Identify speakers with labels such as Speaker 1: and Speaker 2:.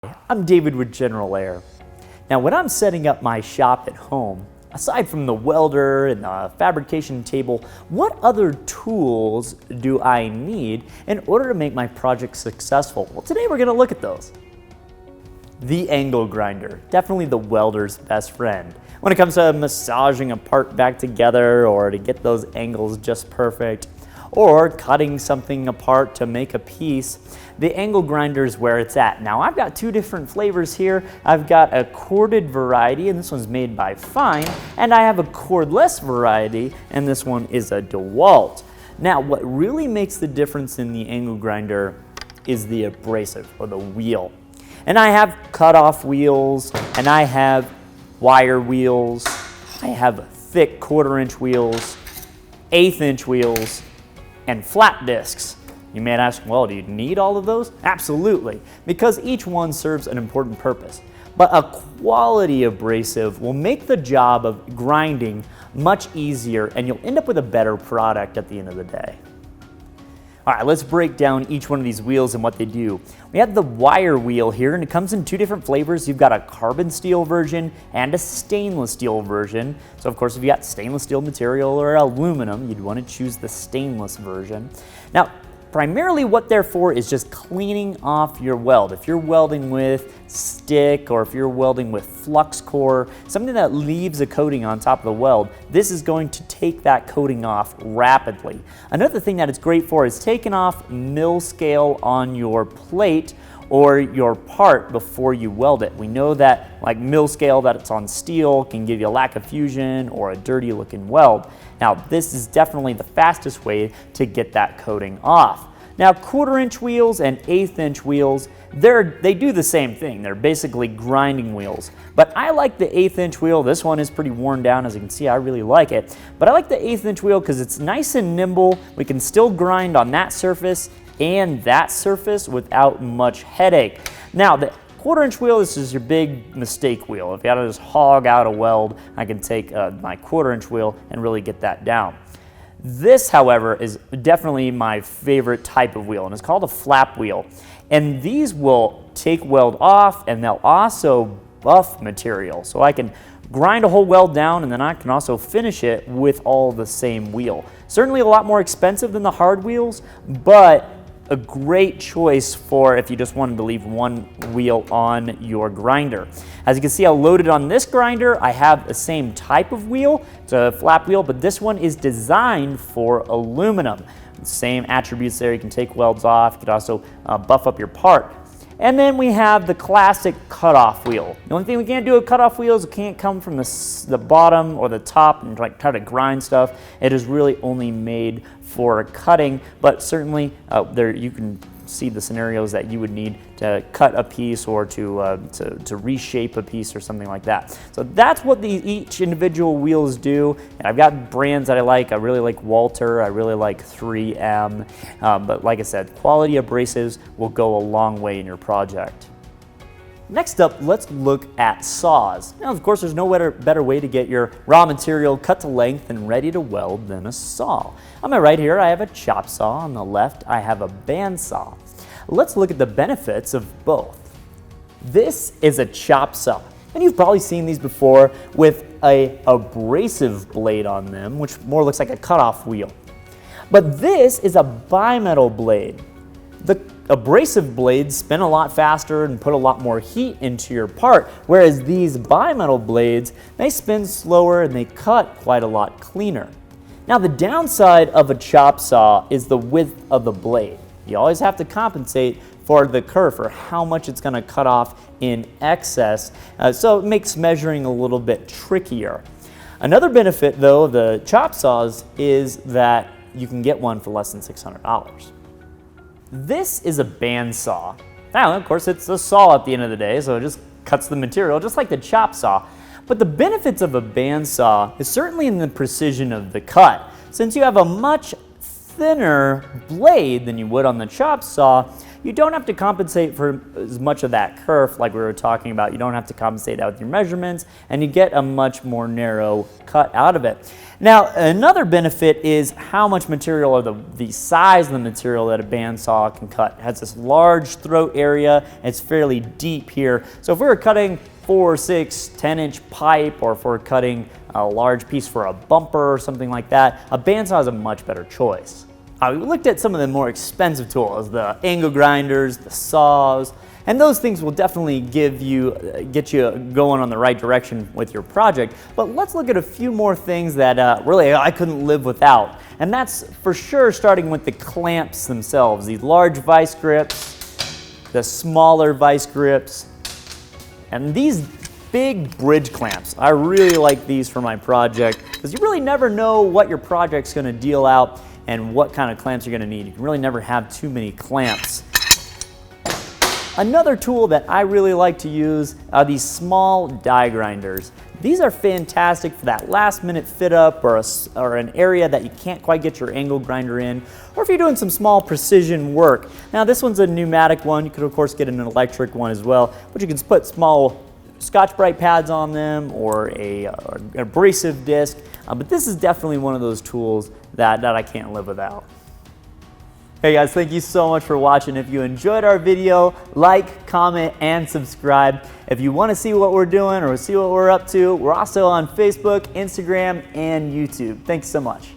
Speaker 1: I'm David with General Air. Now when I'm setting up my shop at home, aside from the welder and the fabrication table, what other tools do I need in order to make my project successful? Well, today we're going to look at those. The angle grinder, definitely the welder's best friend. When it comes to massaging a part back together or to get those angles just perfect, or cutting something apart to make a piece, the angle grinder is where it's at. Now I've got two different flavors here. I've got a corded variety, and this one's made by Fine, and I have a cordless variety, and this one is a DeWalt. Now what really makes the difference in the angle grinder is the abrasive, or the wheel. And I have cutoff wheels, and I have wire wheels, I have thick 1/4-inch wheels, 1/8-inch wheels, and flat discs. You may ask, well, do you need all of those? Absolutely, because each one serves an important purpose. But a quality abrasive will make the job of grinding much easier, and you'll end up with a better product at the end of the day. All right, let's break down each one of these wheels and what they do. We have the wire wheel here, and it comes in two different flavors. You've got a carbon steel version and a stainless steel version. So of course, if you got stainless steel material or aluminum, you'd want to choose the stainless version. Now, primarily what they're for is just cleaning off your weld. If you're welding with stick, or if you're welding with flux core, something that leaves a coating on top of the weld, this is going to take that coating off rapidly. Another thing that it's great for is taking off mill scale on your plate or your part before you weld it. We know that like mill scale that it's on steel can give you a lack of fusion or a dirty looking weld. Now this is definitely the fastest way to get that coating off. Now 1/4-inch wheels and 1/8-inch wheels, they do the same thing. They're basically grinding wheels. But I like the 1/8-inch wheel. This one is pretty worn down, as you can see. I really like it. But I like the 1/8-inch wheel because it's nice and nimble. We can still grind on that surface and that surface without much headache. Now the 1/4-inch wheel, this is your big mistake wheel. If you gotta just hog out a weld, I can take my 1/4-inch wheel and really get that down. This, however, is definitely my favorite type of wheel, and it's called a flap wheel. And these will take weld off, and they'll also buff material. So I can grind a whole weld down, and then I can also finish it with all the same wheel. Certainly a lot more expensive than the hard wheels, but a great choice for if you just wanted to leave one wheel on your grinder. As you can see, I loaded on this grinder. I have the same type of wheel. It's a flap wheel, but this one is designed for aluminum. Same attributes there. You can take welds off. You could also buff up your part. And then we have the classic cutoff wheel. The only thing we can't do with cutoff wheels, it can't come from the bottom or the top and like try to grind stuff. It is really only made for cutting, but certainly there you can see the scenarios that you would need to cut a piece or to reshape a piece or something like that. So that's what each individual wheels do. And I've got brands that I like. I really like Welder. I really like 3M. But like I said, quality abrasives will go a long way in your project. Next up, let's look at saws. Now, of course, there's no better way to get your raw material cut to length and ready to weld than a saw. On my right here, I have a chop saw. On the left, I have a bandsaw. Let's look at the benefits of both. This is a chop saw, and you've probably seen these before with an abrasive blade on them, which more looks like a cutoff wheel. But this is a bimetal blade. The abrasive blades spin a lot faster and put a lot more heat into your part, whereas these bimetal blades, they spin slower and they cut quite a lot cleaner. Now the downside of a chop saw is the width of the blade. You always have to compensate for the curve, for how much it's going to cut off in excess, so it makes measuring a little bit trickier. Another benefit though of the chop saws is that you can get one for less than $600. This is a bandsaw. Now, of course, it's a saw at the end of the day, so it just cuts the material just like the chop saw. But the benefits of a bandsaw is certainly in the precision of the cut. Since you have a much thinner blade than you would on the chop saw, you don't have to compensate for as much of that kerf like we were talking about. You don't have to compensate that with your measurements, and you get a much more narrow cut out of it. Now, another benefit is how much material, or the size of the material that a bandsaw can cut. It has this large throat area, and it's fairly deep here. So if we were cutting 4, 6, 10-inch pipe, or if we're cutting a large piece for a bumper or something like that, a bandsaw is a much better choice. We looked at some of the more expensive tools, the angle grinders, the saws, and those things will definitely get you going on the right direction with your project. But let's look at a few more things that really I couldn't live without. And that's for sure starting with the clamps themselves, these large vice grips, the smaller vice grips, and these big bridge clamps. I really like these for my project because you really never know what your project's going to deal out and what kind of clamps you're going to need. You can really never have too many clamps. Another tool that I really like to use are these small die grinders. These are fantastic for that last minute fit up or an area that you can't quite get your angle grinder in, or if you're doing some small precision work. Now this one's a pneumatic one. You could of course get an electric one as well, but you can put small Scotch-Brite pads on them or an abrasive disc, but this is definitely one of those tools that I can't live without. Hey guys, thank you so much for watching. If you enjoyed our video, like, comment, and subscribe. If you want to see what we're doing or see what we're up to, we're also on Facebook, Instagram, and YouTube. Thanks so much.